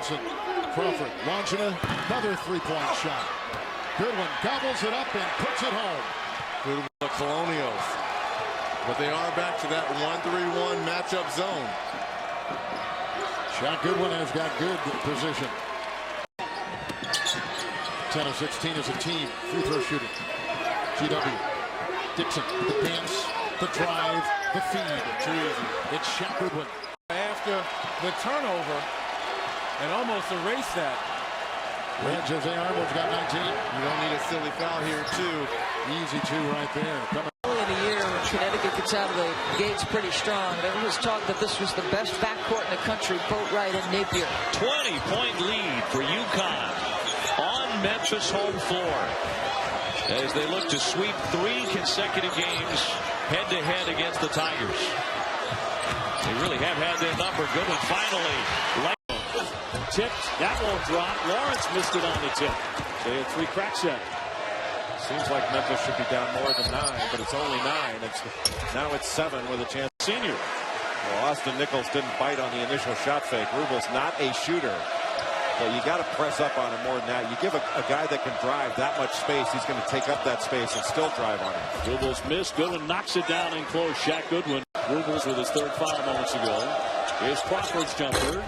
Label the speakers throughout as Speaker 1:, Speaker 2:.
Speaker 1: Johnson. Crawford launching another three-point shot. Goodwin gobbles it up and puts it home.
Speaker 2: Goodwin, the Colonials. But they are back to that 1-3-1 matchup zone.
Speaker 1: Shaq Goodwin has got good position. 10 of 16 as a team. Free throw shooting. GW. Dixon, the dance, the drive, the feed. Too easy. It's Shaq Goodwin.
Speaker 3: After the turnover and almost erased that.
Speaker 1: Well, Jose Armour's got 19.
Speaker 2: You don't need a silly foul here, too.
Speaker 1: Easy two right there.
Speaker 4: Early in the year, when Connecticut gets out of the gates pretty strong, there was talk that this was the best backcourt in the country, Boatwright and Napier.
Speaker 5: 20-point lead for UConn on Memphis home floor as they look to sweep 3 consecutive games head-to-head against the Tigers. They really have had their number. Goodwin finally.
Speaker 6: Tipped. That won't drop. Lawrence missed it on the tip. They had 3 cracks at it.
Speaker 3: Seems like Memphis should be down more than 9, but it's only 9. Now it's 7 with a chance.
Speaker 6: Senior.
Speaker 3: Well, Austin Nichols didn't bite on the initial shot fake. Rubel's not a shooter. So you got to press up on him more than that. You give a guy that can drive that much space, he's going to take up that space and still drive on him.
Speaker 6: Rubel's missed. Goodwin knocks it down and close. Shaq Goodwin. Rubel's with his 3rd foul moments ago. Here's Crawford's jumper.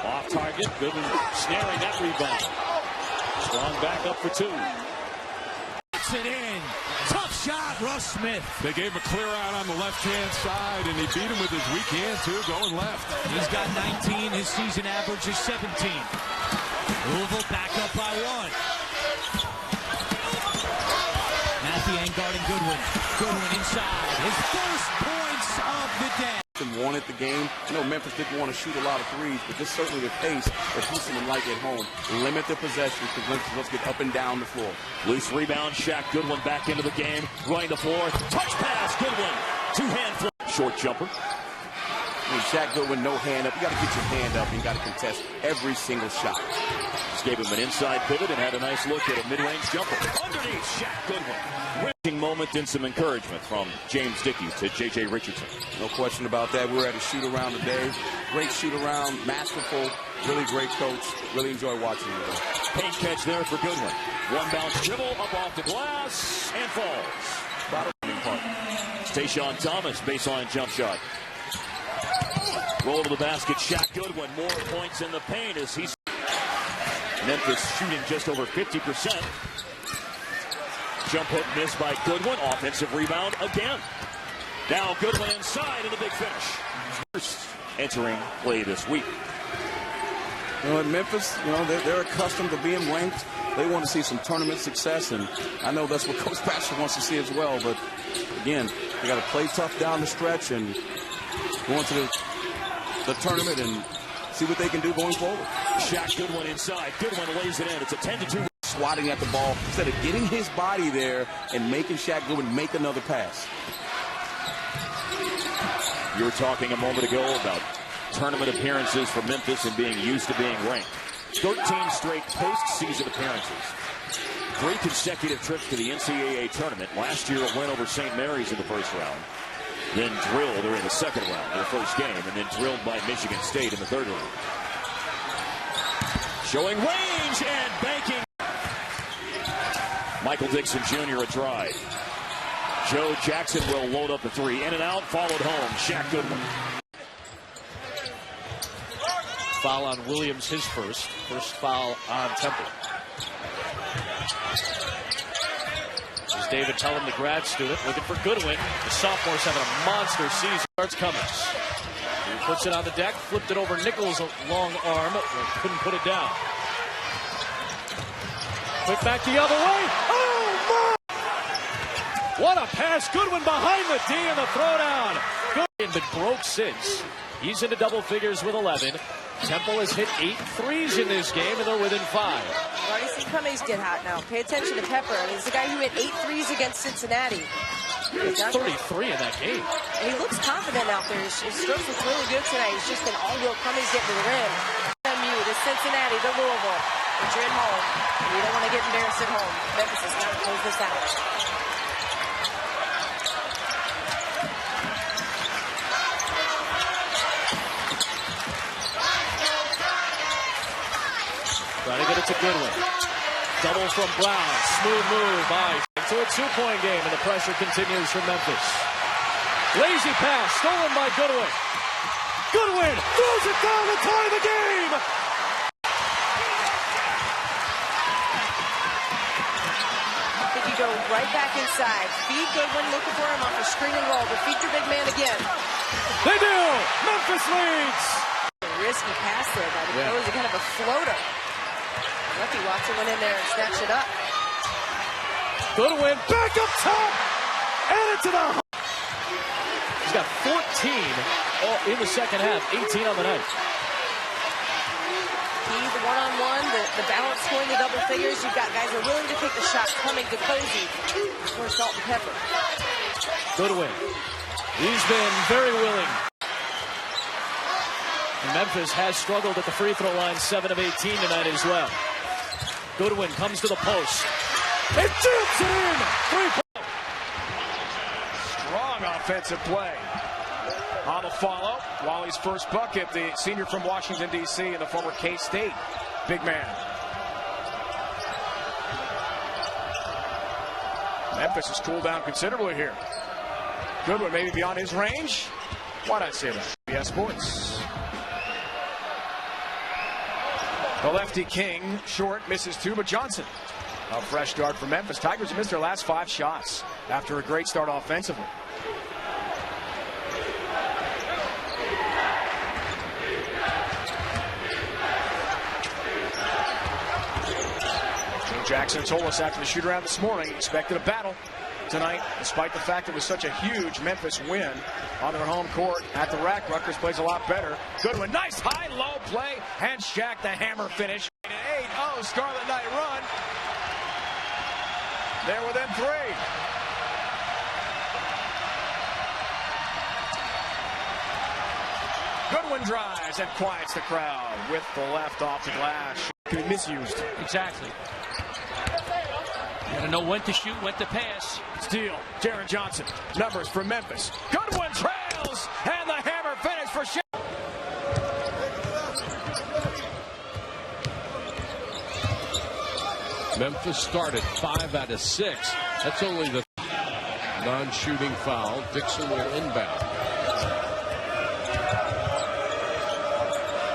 Speaker 6: Off target. Goodwin snaring that rebound. Strong back up for 2.
Speaker 7: Puts it in. Tough shot, Russ Smith.
Speaker 8: They gave him a clear out on the left-hand side, and he beat him with his weak hand, too, going left.
Speaker 7: He's got 19. His season average is 17. Louisville back up by 1. Matthew guarding Goodwin. Goodwin inside. His first points of the day.
Speaker 9: Wanted the game. I know Memphis didn't want to shoot a lot of threes, but this is certainly the pace that Houston would like at home. Limit their possessions because Memphis wants to get up and down the floor.
Speaker 5: Loose rebound. Shaq Goodwin back into the game. Running the floor. Touch pass. Goodwin. 2-hand flip. Short jumper.
Speaker 9: I mean, Shaq Goodwin, no hand up. You got to get your hand up and you got to contest every single shot.
Speaker 5: Just gave him an inside pivot and had a nice look at a mid-range jumper. Underneath Shaq Goodwin. Winning moment and some encouragement from James Dickey to J.J. Richardson.
Speaker 9: No question about that. We were at a shoot-around today. Great shoot-around, masterful, really great coach. Really enjoy watching him today.
Speaker 5: Paint catch there for Goodwin. One bounce dribble up off the glass and falls. Tayshaun Thomas, baseline jump shot. Roll to the basket. Shaq Goodwin, more points in the paint as he's Memphis shooting just over 50%. Jump hook missed by Goodwin. Offensive rebound again. Now Goodwin inside and a big finish. First entering play this week.
Speaker 9: You know, in Memphis, you know, they're accustomed to being ranked. They want to see some tournament success, and I know that's what Coach Patcher wants to see as well. But again, they got to play tough down the stretch and go into the tournament and see what they can do going forward.
Speaker 5: Shaq Goodwin inside. Goodwin lays it in. It's a 10-2.
Speaker 9: Swatting at the ball instead of getting his body there and making Shaq Goodwin make another pass.
Speaker 5: You were talking a moment ago about tournament appearances for Memphis and being used to being ranked. 13 straight postseason appearances. 3 consecutive trips to the NCAA tournament. Last year a win over St. Mary's in the first round. Then drilled, or in the second round, their first game, and then drilled by Michigan State in the third round. Showing range and banking. Michael Dixon Jr. a drive. Joe Jackson will load up the 3. In and out, followed home. Shaq Goodwin.
Speaker 6: Foul on Williams, his first. First foul on Temple. As David Tellum, the grad student, looking for Goodwin. The sophomore's having a monster season. Starts Cummings. He puts it on the deck, flipped it over Nichols' long arm, but couldn't put it down. Quick back the other way. Oh, my! What a pass. Goodwin behind the D and the throwdown. Goodwin been broke since. He's into double figures with 11. Temple has hit 8 threes in this game, and they're within 5.
Speaker 10: Already seen Cummings get hot now. Pay attention to Pepper. He's the guy who hit 8 threes against Cincinnati.
Speaker 6: He's 33 in that game.
Speaker 10: And he looks confident out there. His strokes look really good tonight. He's just been all will Cummings getting to the rim. MU to Cincinnati to Louisville. But you're at home. And you don't want to get embarrassed at home. Memphis has got to close this out.
Speaker 6: Trying to get it to Goodwin. Double from Brown. Smooth move by. To a 2-point game, and the pressure continues from Memphis. Lazy pass, stolen by Goodwin. Goodwin throws it down to tie the game.
Speaker 10: I think you go right back inside. Feed Goodwin, looking for him off a screen and roll, but feed your big man again.
Speaker 6: They do! Memphis leads!
Speaker 10: Risky pass there by the Cozy, kind of a floater. Lefty Watson went in there and snatched it up.
Speaker 6: Goodwin back up top! And into the... He's got 14 in the second half, 18 on the night.
Speaker 10: Key, the one-on-one, the balance going to double figures. You've got guys that are willing to take the shot coming to Cozy for salt and pepper.
Speaker 6: Goodwin. He's been very willing. And Memphis has struggled at the free throw line, 7 of 18 tonight as well. Goodwin comes to the post. It jumps it in! 3-point.
Speaker 11: Strong offensive play. On the follow, Wally's first bucket, the senior from Washington, D.C. and the former K-State big man. Memphis has cooled down considerably here. Goodwin maybe beyond his range. Why not say that? CBS Sports. The lefty King, short, misses 2, but Johnson. A fresh start for Memphis. Tigers have missed their last 5 shots after a great start offensively. Joe Jackson told us after the shoot-around this morning he expected a battle tonight, despite the fact it was such a huge Memphis win on their home court at the rack. Rutgers plays a lot better. Goodwin, nice high-low play, and Shaq the hammer finish. 8-0 Scarlet Knight run. They're within 3. Goodwin drives and quiets the crowd with the left off the glass. Could be misused.
Speaker 7: Exactly. You gotta know when to shoot, when to pass.
Speaker 11: Steal. Jaron Johnson. Numbers for Memphis. Goodwin trails, and the hammer finish for Shaq.
Speaker 8: Memphis started 5 out of 6. That's only the non-shooting foul. Dixon will inbound.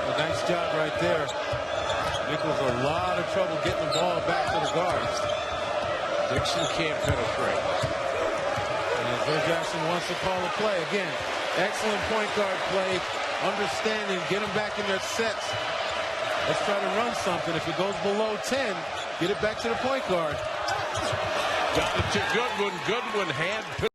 Speaker 12: A nice job right there. Nichols a lot of trouble getting the ball back to the guards.
Speaker 8: Dixon can't penetrate.
Speaker 12: And Joe Jackson wants to call a play. Again, excellent point guard play. Understanding, get them back in their sets. Let's try to run something. If it goes below 10, get it back to the point guard.
Speaker 8: Got it to Goodwin. Goodwin hand picked.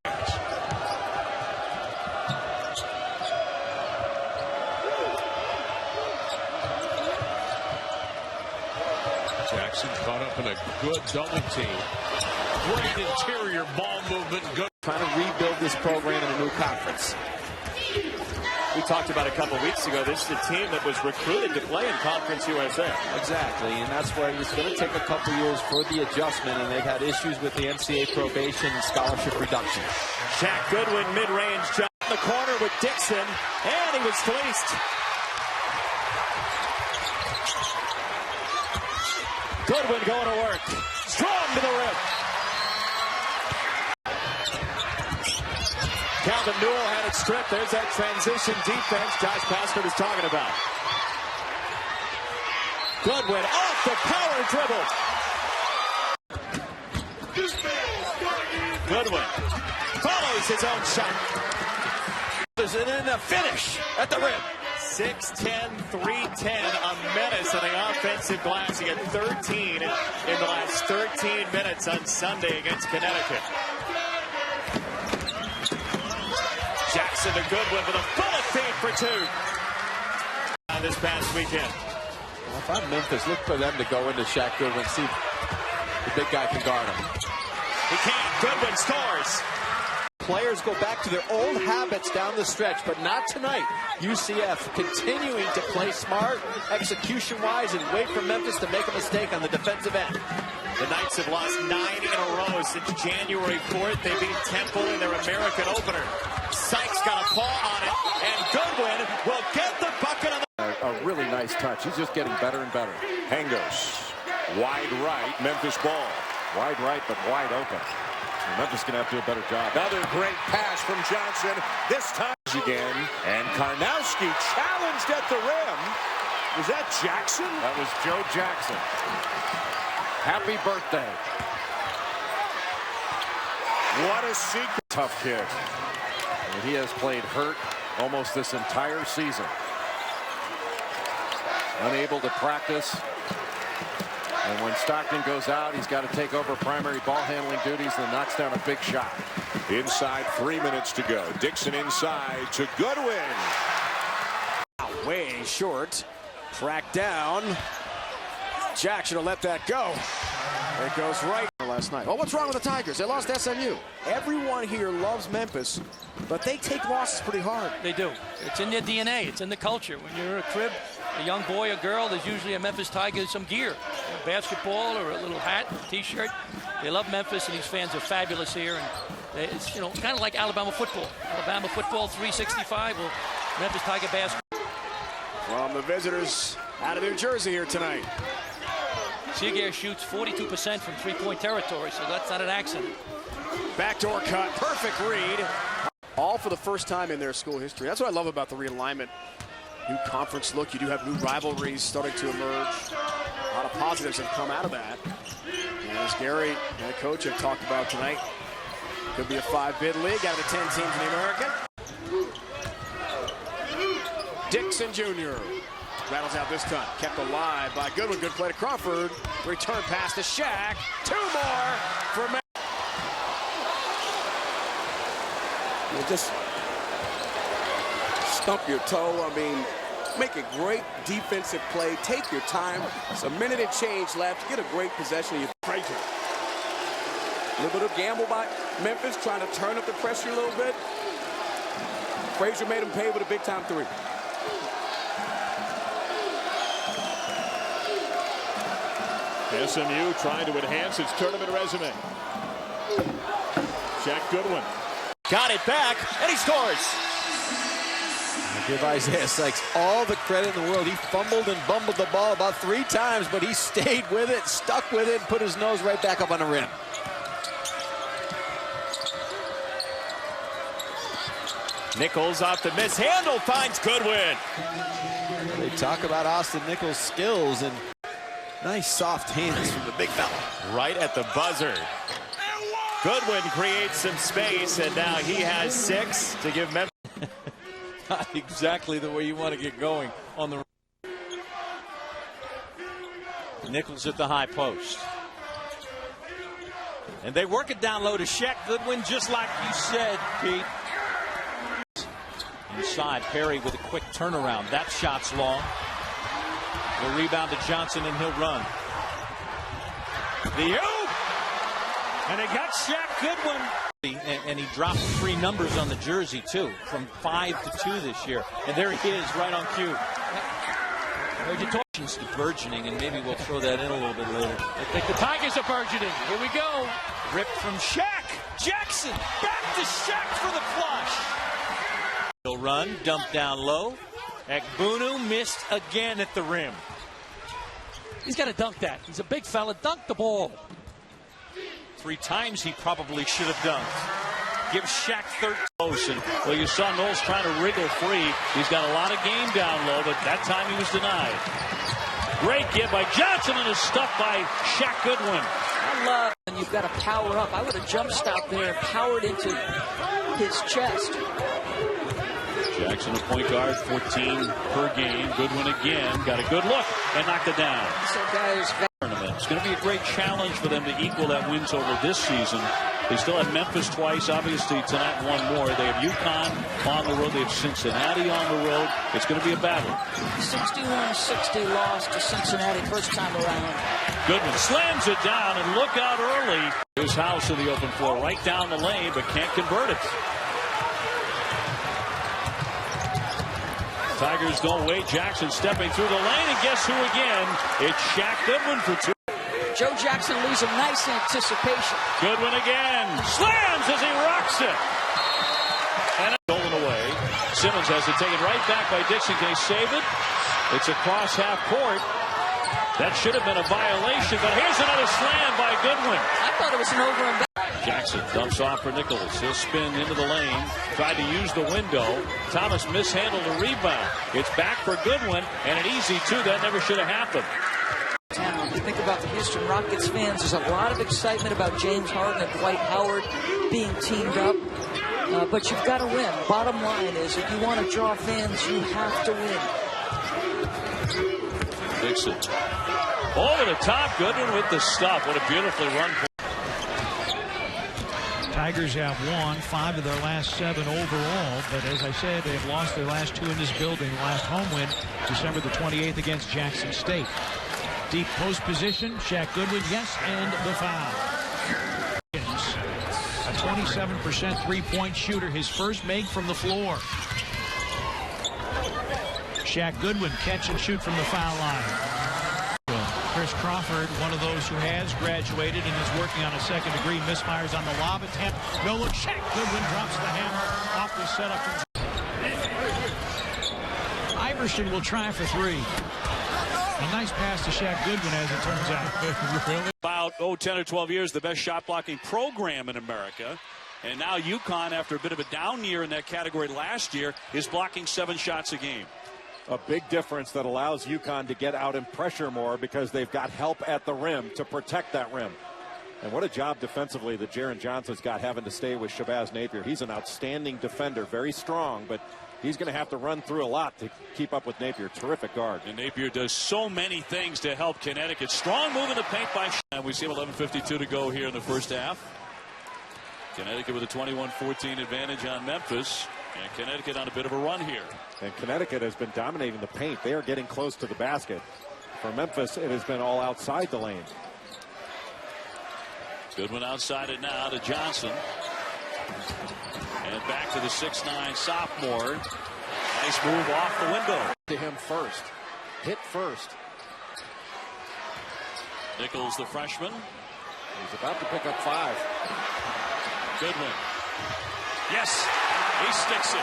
Speaker 8: Jackson caught up in a good double team. Great interior ball movement. Good.
Speaker 5: Trying to rebuild this program in a new conference. We talked about a couple weeks ago, this is a team that was recruited to play in Conference USA.
Speaker 13: Exactly, and that's why it's going to take a couple years for the adjustment, and they've had issues with the NCAA probation and scholarship reduction.
Speaker 5: Shaq Goodwin, mid-range jump in the corner with Dixon, and he was fleeced. Goodwin going to work. Strong to the rim. Calvin Newell had it stripped. There's that transition defense Josh Pastor was talking about. Goodwin off the power dribble. Goodwin follows his own shot. And then the finish at the rim. 6'10", 310, a menace on the offensive glass. He got 13 in the last 13 minutes on Sunday against Connecticut. Jackson to Goodwin with a bullet feed for 2 this past weekend.
Speaker 13: Well, if I'm Memphis, look for them to go into Shaq Goodwin, see if the big guy can guard him.
Speaker 5: He can't. Goodwin scores.
Speaker 13: Players go back to their old habits down the stretch, but not tonight. UCF continuing to play smart, execution-wise, and wait for Memphis to make a mistake on the defensive end.
Speaker 5: The Knights have lost 9 in a row since January 4th. They beat Temple in their American opener. Sykes got a paw on it, and Goodwin will get the bucket on the...
Speaker 3: really nice touch. He's just getting better and better.
Speaker 5: Hangos. Wide right. Memphis ball.
Speaker 3: Wide right, but wide open. And Memphis going to have to do a better job.
Speaker 5: Another great pass from Johnson. This time again. And Karnowski challenged at the rim. Was that Jackson?
Speaker 3: That was Joe Jackson. Happy birthday.
Speaker 5: What a secret.
Speaker 3: Tough kid. And he has played hurt almost this entire season. Unable to practice. And when Stockton goes out, he's got to take over primary ball handling duties and knocks down a big shot.
Speaker 5: Inside, 3 minutes to go. Dixon inside to Goodwin.
Speaker 11: Way short. Tracked down. Jackson will let that go. It goes right last night. Oh, what's wrong with the Tigers? They lost SMU. Everyone here loves Memphis, but they take losses pretty hard.
Speaker 14: They do. It's in their DNA. It's in the culture. When you're a crib, a young boy or girl, there's usually a Memphis Tigers, some gear, a basketball or a little hat, t-shirt. They love Memphis, and these fans are fabulous here. And it's, you know, kind of like Alabama football. Alabama football 365. Well, Memphis Tiger basketball.
Speaker 11: From the visitors out of New Jersey here tonight.
Speaker 14: Seager shoots 42% from three-point territory, so that's not an accident.
Speaker 11: Backdoor cut, perfect read. All for the first time in their school history. That's what I love about the realignment. New conference look. You do have new rivalries starting to emerge. A lot of positives have come out of that. And as Gary and coach have talked about tonight, could be a 5-bid league out of the 10 teams in the American. Dixon Jr. rattles out this time. Kept alive by Goodwin. Good play to Crawford. Return pass to Shaq. 2 more for Memphis.
Speaker 9: You just stump your toe. I mean, make a great defensive play. Take your time. It's a minute and change left. Get a great possession. Frazier. A little bit of gamble by Memphis, trying to turn up the pressure a little bit. Frazier made him pay with a big-time 3.
Speaker 8: SMU trying to enhance its tournament resume. Shaq Goodwin.
Speaker 13: Got it back, and he scores. I give Isaiah Sykes all the credit in the world. He fumbled and bumbled the ball about 3 times, but he stayed with it, stuck with it, and put his nose right back up on the rim.
Speaker 5: Nichols off the mishandle, finds Goodwin.
Speaker 13: They talk about Austin Nichols' skills and nice soft hands from the big fella.
Speaker 5: Right at the buzzer. Goodwin creates some space, and now he has 6 to give Memphis.
Speaker 12: Not exactly the way you want to get going on the.
Speaker 7: Nichols at the high post. And they work it down low to Shaq Goodwin, just like you said, Pete. Inside, Perry with a quick turnaround. That shot's long. The rebound to Johnson, and he'll run. The oop! And they got Shaq Goodwin. And he dropped 3 numbers on the jersey, too, from 5 to 2 this year. And there he is, right on cue. Heard you talking to burgeoning, and maybe we'll throw that in a little bit later.
Speaker 14: I think the Tigers are burgeoning. Here we go.
Speaker 7: Ripped from Shaq. Jackson back to Shaq for the flush. He'll run, dump down low. Ekbunu missed again at the rim.
Speaker 14: He's got to dunk that. He's a big fella. Dunk the ball.
Speaker 7: 3 times he probably should have dunked. Give Shaq 13.
Speaker 5: Well, you saw Knowles trying to wriggle free. He's got a lot of game down low, but that time he was denied. Great give by Johnson, and is stuffed by Shaq Goodwin.
Speaker 4: I love when you've got to power up. I would have jump stopped there and powered into his chest.
Speaker 5: Jackson, a point guard, 14 per game. Goodwin again, got a good look and knocked it down.
Speaker 4: So guys,
Speaker 5: It's going to be a great challenge for them to equal that win total this season. They still have Memphis twice, obviously tonight 1 more. They have UConn on the road. They have Cincinnati on the road. It's going to be a battle.
Speaker 4: 61-60 loss to Cincinnati first time around.
Speaker 5: Goodwin slams it down, and look out early. His house in the open floor, right down the lane, but can't convert it. Tigers don't wait. Jackson stepping through the lane, and guess who again? It's Shaq Goodwin for 2.
Speaker 4: Joe Jackson leaves a nice anticipation.
Speaker 5: Goodwin again. Slams as he rocks it. And stolen away. Simmons has it taken right back by Dixon. Can he save it?
Speaker 6: It's across half court. That should have been a violation, but here's another slam by Goodwin.
Speaker 4: I thought it was an over and back.
Speaker 6: Jackson dumps off for Nichols. He'll spin into the lane. Tried to use the window. Thomas mishandled the rebound. It's back for Goodwin, and an easy two. That never should have happened.
Speaker 4: You think about the Houston Rockets fans, there's a lot of excitement about James Harden and Dwight Howard being teamed up. But you've got to win. Bottom line is, if you want to draw fans, you have to win.
Speaker 6: Dixon. Over the top. Goodwin with the stop. What a beautifully run.
Speaker 15: Tigers have won 5 of their last 7 overall, but as I said, they've lost their last 2 in this building. Last home win, December the 28th against Jackson State. Deep post position, Shaq Goodwin, yes, and the foul. A 27% three-point shooter, his first make from the floor. Shaq Goodwin catch and shoot from the foul line. Chris Crawford, one of those who has graduated and is working on a second-degree, misfires on the lob attempt. No look, Shaq Goodwin drops the hammer off the setup. Iverson will try for 3. A nice pass to Shaq Goodwin, as it turns out. Really?
Speaker 5: About 10 or 12 years, the best shot blocking program in America. And now UConn, after a bit of a down year in that category last year, is blocking 7 shots a game.
Speaker 3: A big difference that allows UConn to get out and pressure more because they've got help at the rim to protect that rim. And what a job defensively that Jaren Johnson's got, having to stay with Shabazz Napier. He's an outstanding defender, very strong, but he's going to have to run through a lot to keep up with Napier. Terrific guard.
Speaker 5: And Napier does so many things to help Connecticut. Strong move in the paint by Shaq. And we see 11:52 to go here in the first half. Connecticut with a 21-14 advantage on Memphis. And Connecticut on a bit of a run here.
Speaker 3: And Connecticut has been dominating the paint. They are getting close to the basket. For Memphis, it has been all outside the lane.
Speaker 5: Goodwin outside it now to Johnson. And back to the 6'9" sophomore. Nice move off the window.
Speaker 13: To him first. Hit first.
Speaker 5: Nichols, the freshman.
Speaker 13: He's about to pick up 5.
Speaker 5: Goodwin. Yes, he sticks it.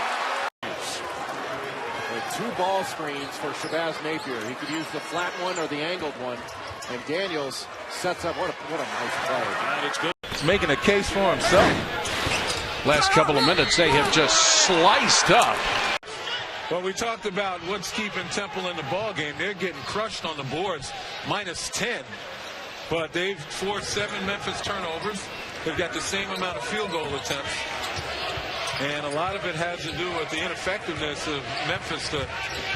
Speaker 13: With 2 ball screens for Shabazz Napier. He could use the flat one or the angled one. And Daniels sets up. What a nice play.
Speaker 5: And it's good.
Speaker 8: He's making a case for himself. Last couple of minutes, they have just sliced up. Well, we talked about what's keeping Temple in the ball game. They're getting crushed on the boards, -10. But they've forced 7 Memphis turnovers. They've got the same amount of field goal attempts. And a lot of it has to do with the ineffectiveness of Memphis to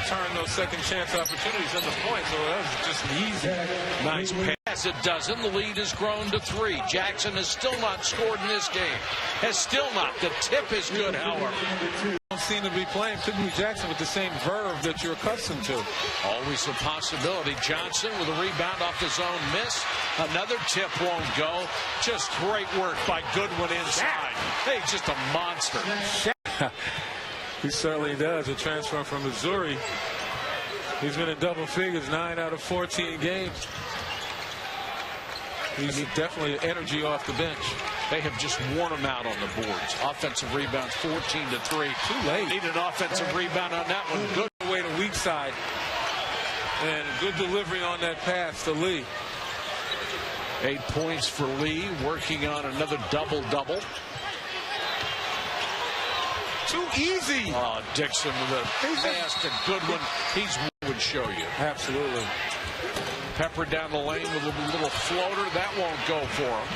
Speaker 8: turn those second chance opportunities into points. So that was just an easy, nice pass.
Speaker 6: As it doesn't, the lead has grown to 3. Jackson has still not scored in this game. Has still not. The tip is good, however.
Speaker 8: Don't seem to be playing typically Jackson with the same verve that you're accustomed to.
Speaker 6: Always a possibility. Johnson with a rebound off the zone miss. Another tip won't go. Just great work by Goodwin inside. Hey, just a monster.
Speaker 8: He certainly does. A transfer from Missouri. He's been in double figures 9 out of 14 games. He's definitely energy off the bench.
Speaker 6: They have just worn him out on the boards. Offensive rebounds 14-3.
Speaker 8: Too late.
Speaker 6: Need an offensive rebound on that one. Good
Speaker 8: way to weak side. And good delivery on that pass to Lee.
Speaker 6: 8 points for Lee, working on another double-double.
Speaker 8: Too easy.
Speaker 6: Oh, Dixon with a pass to Goodwin. He's would show you.
Speaker 8: Absolutely.
Speaker 6: Pepper down the lane with a little floater. That won't go for him.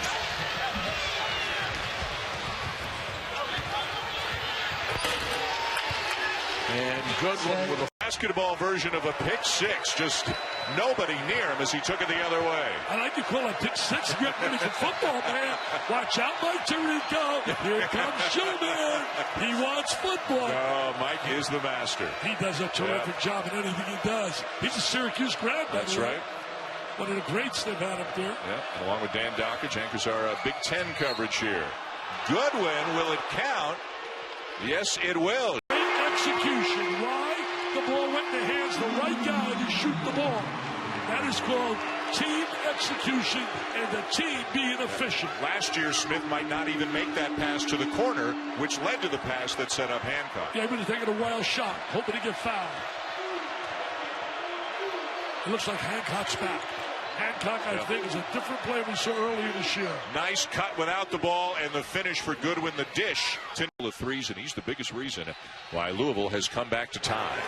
Speaker 6: And Goodwin with a
Speaker 16: basketball version of a pick six. Just nobody near him as he took it the other way.
Speaker 17: I like to call it pick six. Get ready for football, man. Watch out, Mike Tirico. Here comes Showman. He wants football.
Speaker 16: No, Mike is the master.
Speaker 17: He does a terrific job in anything he does. He's a Syracuse grad.
Speaker 16: That's right.
Speaker 17: One of the greats they've had up there.
Speaker 16: Yeah, along with Dan Dockage, anchors our Big Ten coverage here. Goodwin, will it count? Yes, it will.
Speaker 17: Great execution. Why? The ball went in the hands of the right guy to shoot the ball. That is called team execution and the team being efficient.
Speaker 16: Last year, Smith might not even make that pass to the corner, which led to the pass that set up Hancock.
Speaker 17: Yeah, he would have taken a wild shot, hoping to get fouled. It looks like Hancock's back. Hancock, I think, is a different player we saw earlier this year.
Speaker 16: Nice cut without the ball, and the finish for Goodwin, the dish. 10 of threes, and he's the biggest reason why Louisville has come back to tie.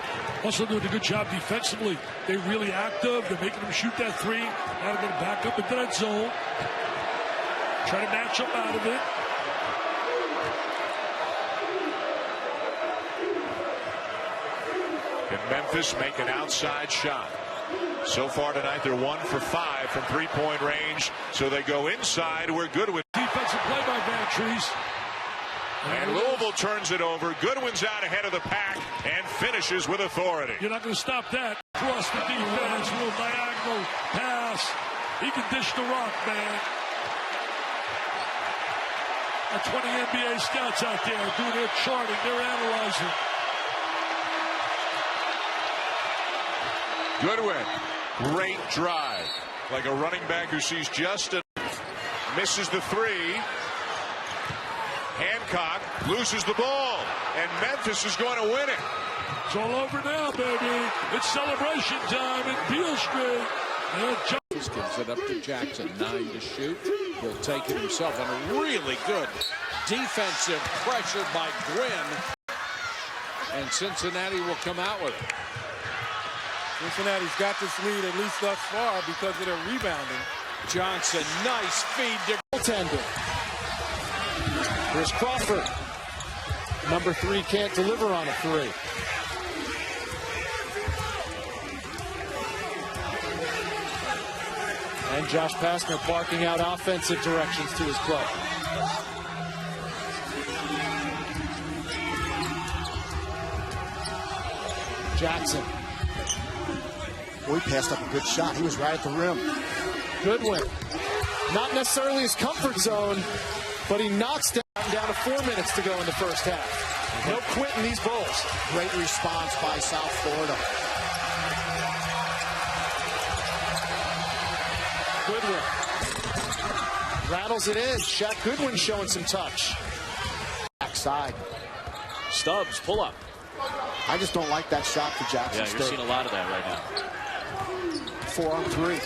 Speaker 17: Also doing a good job defensively. They're really active. They're making them shoot that three. Now they're going to back up into that zone. Try to match up out of it.
Speaker 16: Can Memphis make an outside shot? So far tonight, they're 1 for 5 from three-point range. So they go inside where Goodwin.
Speaker 17: Defensive play by Vantrease.
Speaker 16: And Louisville turns it over. Goodwin's out ahead of the pack and finishes with authority.
Speaker 17: You're not going to stop that. Cross the defense, little diagonal pass. He can dish the rock, man. Got 20 NBA scouts out there doing their charting, they're analyzing.
Speaker 16: Goodwin, great drive. Like a running back who sees just a misses the three. Hancock loses the ball, and Memphis is going to win it.
Speaker 17: It's all over now, baby. It's celebration time in Beale Street.
Speaker 12: Gives it up to Jackson. 9 to shoot. He'll take it himself. And a really good defensive pressure by Gwynn. And Cincinnati will come out with it.
Speaker 18: Cincinnati's got this lead, at least thus far, because of their rebounding.
Speaker 12: Johnson, nice feed to goaltender.
Speaker 11: Here's Crawford. Number 3 can't deliver on a 3. And Josh Pastner barking out offensive directions to his club. Jackson.
Speaker 1: Boy, he passed up a good shot. He was right at the rim.
Speaker 11: Goodwin. Not necessarily his comfort zone, but he knocks down to 4 minutes to go in the first half. No quitting these Bulls.
Speaker 1: Great response by South Florida.
Speaker 11: Goodwin. Rattles it in. Shaq Goodwin showing some touch.
Speaker 1: Backside.
Speaker 6: Stubbs, pull up.
Speaker 1: I just don't like that shot for Jackson
Speaker 6: State. Yeah, you're seeing a lot of that right now.
Speaker 1: 4 on 3.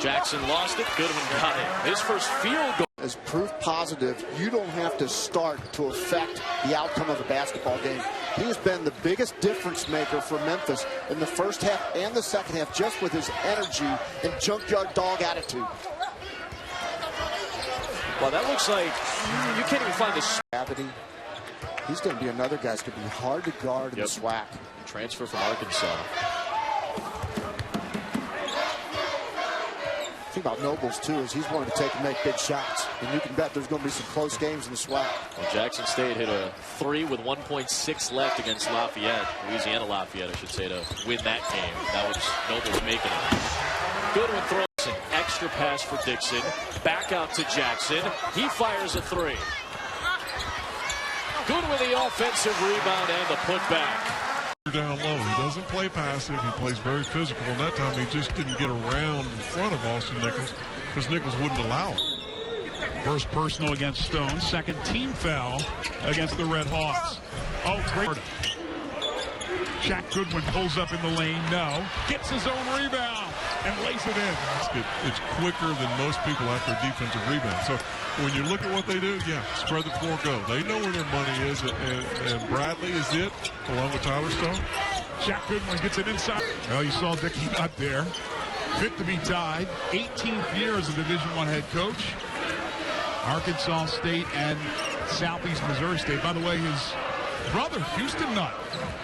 Speaker 6: Jackson lost it. Goodwin got it. His first field goal.
Speaker 1: As proof positive, you don't have to start to affect the outcome of a basketball game. He has been the biggest difference maker for Memphis in the first half and the second half, just with his energy and junkyard dog attitude.
Speaker 6: Well, that looks like you can't even find the
Speaker 1: gravity. He's going to be another guy that's going to be hard to guard in the SWAC.
Speaker 6: Transfer from Arkansas.
Speaker 1: The thing about Nobles, too, is he's willing to take and make big shots. And you can bet there's going to be some close games in the SWAC.
Speaker 6: Well, Jackson State hit a 3 with 1.6 left against Lafayette. Louisiana Lafayette, I should say, to win that game. That was Nobles making it. Goodwin throws an extra pass for Dixon. Back out to Jackson. He fires a 3. Good with the offensive rebound and the putback.
Speaker 19: Down low. He doesn't play passive. He plays very physical. And that time he just didn't get around in front of Austin Nichols because Nichols wouldn't allow it.
Speaker 20: First personal against Stone. Second team foul against the Red Hawks. Oh, great. Shaq Goodwin pulls up in the lane. No. Gets his own rebound and lays it in.
Speaker 19: It's quicker than most people after a defensive rebound. So when you look at what they do, yeah, spread the floor, go. They know where their money is, and Bradley is it, along with Tyler Stone.
Speaker 20: Shaq Goodwin gets it inside. Well, you saw Dickie up there. Fit to be tied. 18th year as a Division I head coach. Arkansas State and Southeast Missouri State. By the way, his brother, Houston Nutt,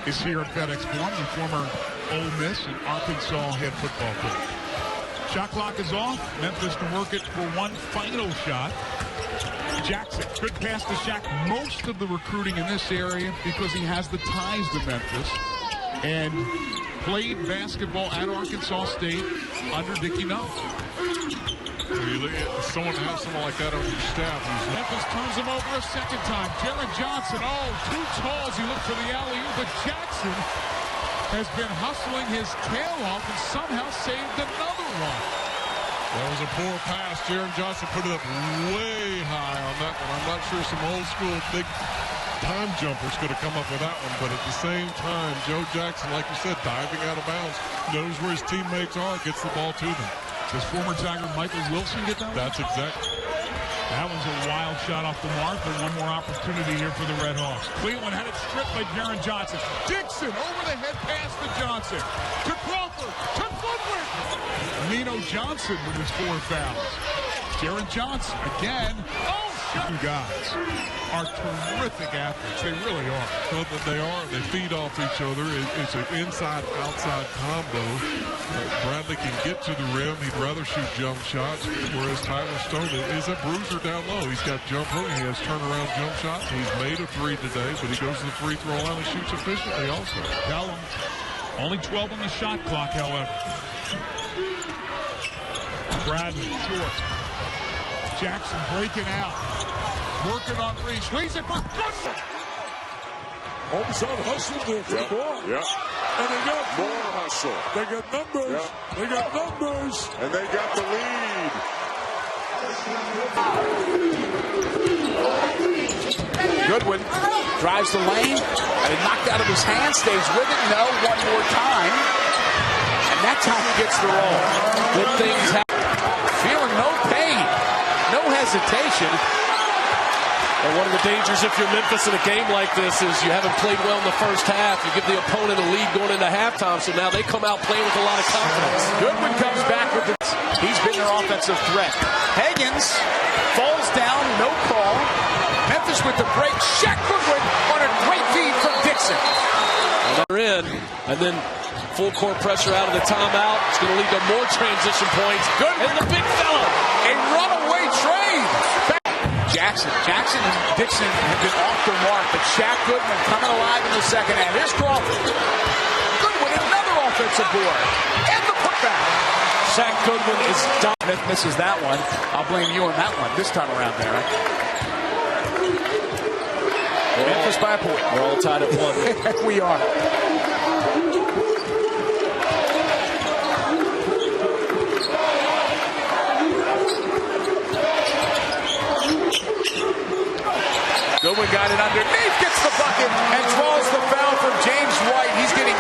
Speaker 20: is here at FedEx Forum, the former Ole Miss and Arkansas head football coach. Shot clock is off. Memphis to work it for one final shot. Jackson, good pass to Shaq. Most of the recruiting in this area because he has the ties to Memphis and played basketball at Arkansas State under Dickie Nutt.
Speaker 19: Someone to have someone like that on your staff.
Speaker 20: Memphis turns him over a second time. Jared Johnson, too tall as he looked for the alley-oop, but Jackson has been hustling his tail off and somehow saved another one.
Speaker 19: That was a poor pass. Jared Johnson put it up way high on that one. I'm not sure some old school big time jumper's going to come up with that one, but at the same time, Joe Jackson, like you said, diving out of bounds, knows where his teammates are, gets the ball to them.
Speaker 20: Does former Tiger Michael Wilson get that one?
Speaker 19: That's exactly.
Speaker 20: That was a wild shot off the mark, but one more opportunity here for the Red Hawks. Cleveland had it stripped by Jaron Johnson. Dixon over the head pass to Johnson. To Crawford. To Goodwin. Nino Johnson with his 4 fouls. Jaron Johnson again. Oh, shot. You guys are terrific athletes. They really are.
Speaker 19: Well, they are. They feed off each other. It's an inside-outside combo. Bradley can get to the rim. He'd rather shoot jump shots, whereas Tyler Stone is a bruiser down low. He's got jumper. He has turnaround jump shots. He's made a 3 today, but he goes to the free throw line and shoots efficiently also.
Speaker 20: Tell him. Only 12 on the shot clock, however. Bradley short. Jackson breaking out. Working on Reese. Squeeze it for Goodwin.
Speaker 17: All of a sudden, hustle there for the ball.
Speaker 16: Yeah.
Speaker 17: And they got
Speaker 16: more hustle.
Speaker 17: They got numbers.
Speaker 16: Yeah.
Speaker 17: They got numbers.
Speaker 16: And they got the lead.
Speaker 21: Goodwin drives the lane. And it knocked out of his hand. Stays with it. No. One more time. And that time he gets the roll. Good things happen. Feeling no pain. No hesitation.
Speaker 6: And one of the dangers if you're Memphis in a game like this is you haven't played well in the first half. You give the opponent a lead going into halftime, so now they come out playing with a lot of confidence.
Speaker 21: Goodwin comes back with the... He's been their offensive threat. Higgins falls down, no call. Memphis with the break. Shaq Goodwin on a great feed from Dixon.
Speaker 6: And they're in, and then full court pressure out of the timeout. It's going to lead to more transition points.
Speaker 21: Goodwin.
Speaker 6: And the big fella.
Speaker 21: A runaway trade. Jackson and Dixon have been off the mark, but Shaq Goodwin coming alive in the second half. Here's Crawford. Goodwin, another offensive board. And the putback.
Speaker 6: Shaq Goodwin is done.
Speaker 21: Smith misses that one. I'll blame you on that one this time around there. Memphis by a point.
Speaker 6: We're all tied at 1.
Speaker 21: We are. Goodwin got it underneath, gets the bucket, and draws the foul from James White. He's getting...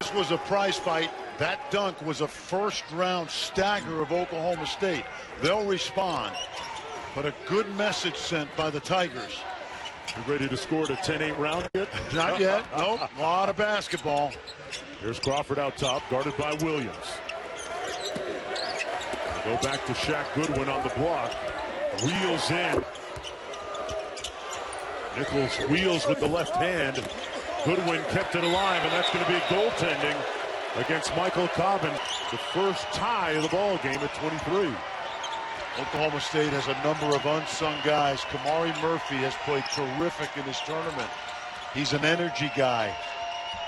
Speaker 22: This was a prize fight. That dunk was a first-round stagger of Oklahoma State. They'll respond, but a good message sent by the Tigers.
Speaker 16: You ready to score the 10-8 round yet?
Speaker 22: Not yet. Nope. A lot of basketball.
Speaker 16: Here's Crawford out top, guarded by Williams. Go back to Shaq Goodwin on the block. Wheels in. Nichols wheels with the left hand. Goodwin kept it alive, and that's going to be goaltending against Michael Cobbin. The first tie of the ball game at 23.
Speaker 22: Oklahoma State has a number of unsung guys. Kamari Murphy has played terrific in this tournament. He's an energy guy.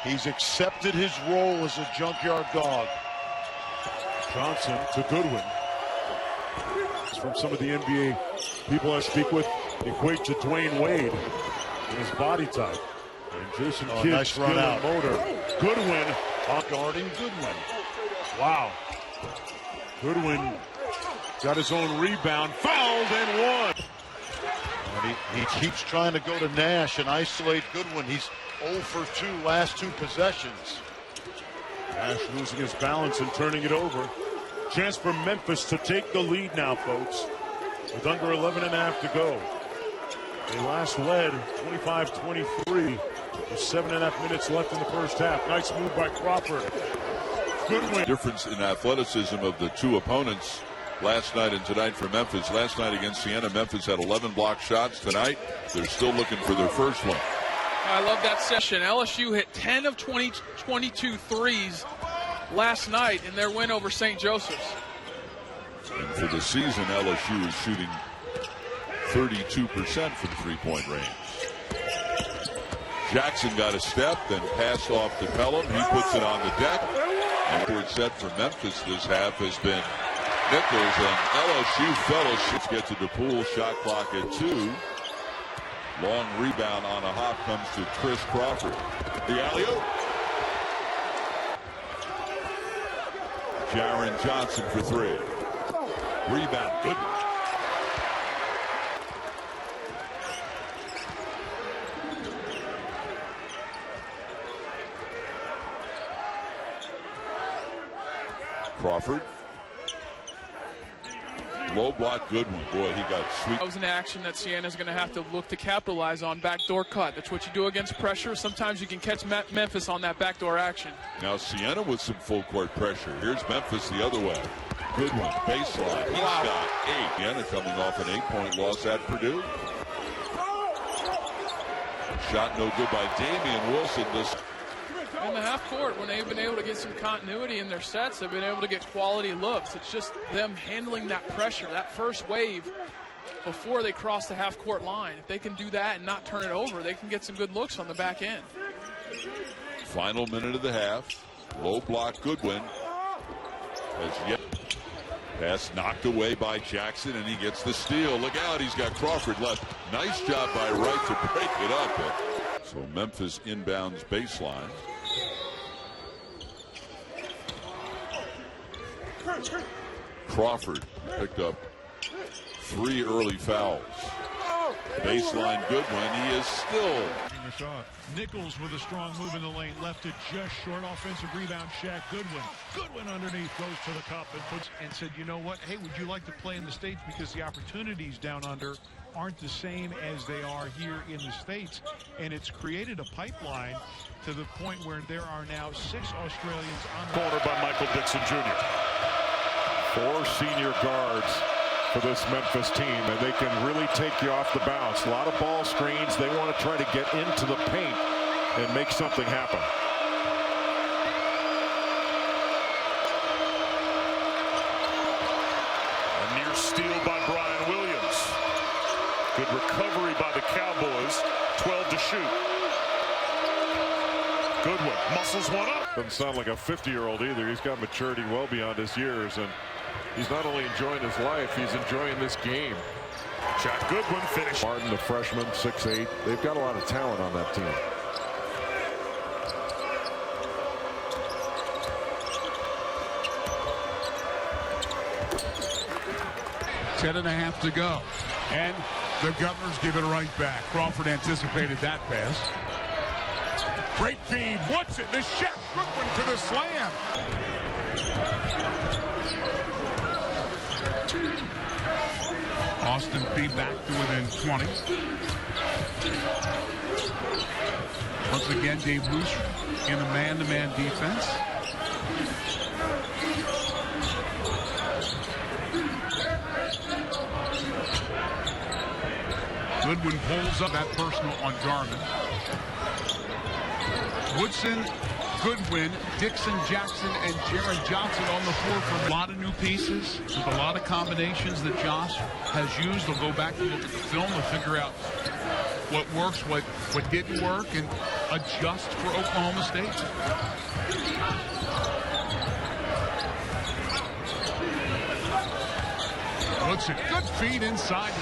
Speaker 22: He's accepted his role as a junkyard dog.
Speaker 16: Johnson to Goodwin. From some of the NBA people I speak with, equate to Dwayne Wade in his body type. And Jason Kidd,
Speaker 22: nice run out.
Speaker 16: Motor. Goodwin guarding Goodwin. Wow. Goodwin got his own rebound, fouled and won.
Speaker 22: And he keeps trying to go to Nash and isolate Goodwin. He's 0 for 2 last 2 possessions.
Speaker 16: Nash losing his balance and turning it over. Chance for Memphis to take the lead now, folks, with under 11 and a half to go. They last led 25-23 with 7.5 minutes left in the first half. Nice move by Crawford. Goodwin.
Speaker 2: Difference in athleticism of the two opponents last night and tonight for Memphis. Last night against Siena, Memphis had 11 blocked shots. Tonight, they're still looking for their first one.
Speaker 10: I love that session. LSU hit 10 of 22 threes last night in their win over St. Joseph's.
Speaker 2: And for the season, LSU is shooting 32% from three-point range. Jackson got a step, then passed off to Pelham. He puts it on the deck. And forward set for Memphis this half has been Nichols, and LSU fellowships get to DePool. Shot clock at 2. Long rebound on a hop comes to Chris Crawford. The alley-oop. Jaron Johnson for 3. Rebound, Goodwin. Crawford. Low block, Goodwin. Boy, he got sweet.
Speaker 10: That was an action that Siena's going to have to look to capitalize on. Backdoor cut. That's what you do against pressure. Sometimes you can catch Memphis on that backdoor action.
Speaker 2: Now Siena with some full court pressure. Here's Memphis the other way. Goodwin, baseline. He's got 8. Siena coming off an 8-point loss at Purdue. Shot no good by Damian Wilson.
Speaker 10: In the half court, when they've been able to get some continuity in their sets, they've been able to get quality looks. It's just them handling that pressure, that first wave before they cross the half court line. If they can do that and not turn it over, they can get some good looks on the back end.
Speaker 2: Final minute of the half. Low block, Goodwin. As yet. Pass knocked away by Jackson, and he gets the steal. Look out, he's got Crawford left. Nice job by Wright to break it up. So Memphis inbounds baseline. Crawford picked up 3 early fouls. Baseline Goodwin. He is still.
Speaker 15: Nichols with a strong move in the lane. Left it just short. Offensive rebound. Shaq. Goodwin. Goodwin underneath goes to the cup and said, you know what? Hey, would you like to play in the States? Because the opportunities down under aren't the same as they are here in the States. And it's created a pipeline to the point where there are now 6 Australians on the
Speaker 16: corner by Michael Dixon Jr. 4 senior guards for this Memphis team, and they can really take you off the bounce. A lot of ball screens. They want to try to get into the paint and make something happen. A near steal by Brian Williams. Good recovery by the Cowboys. 12 to shoot. Goodwin muscles one up. Doesn't sound like a 50-year-old either. He's got maturity well beyond his years, and he's not only enjoying his life, he's enjoying this game. Shaq Goodwin finished. Martin, the freshman, 6'8". They've got a lot of talent on that team.
Speaker 23: Ten and a half to go. And the Governors give it right back. Crawford anticipated that pass. Great feed. What's it? The Shaq Goodwin to the slam. Austin Peay back to within 20. Once again, Dave Luce in a man-to-man defense. Goodwin pulls up that personal on Garvin. Woodson, Goodwin, Dixon, Jackson, and Jaron Johnson on the floor for a lot of new pieces with a lot of combinations that Josh has used. They'll go back and look at the film and figure out what works, what didn't work, and adjust for Oklahoma State.
Speaker 20: puts it. Good feed inside.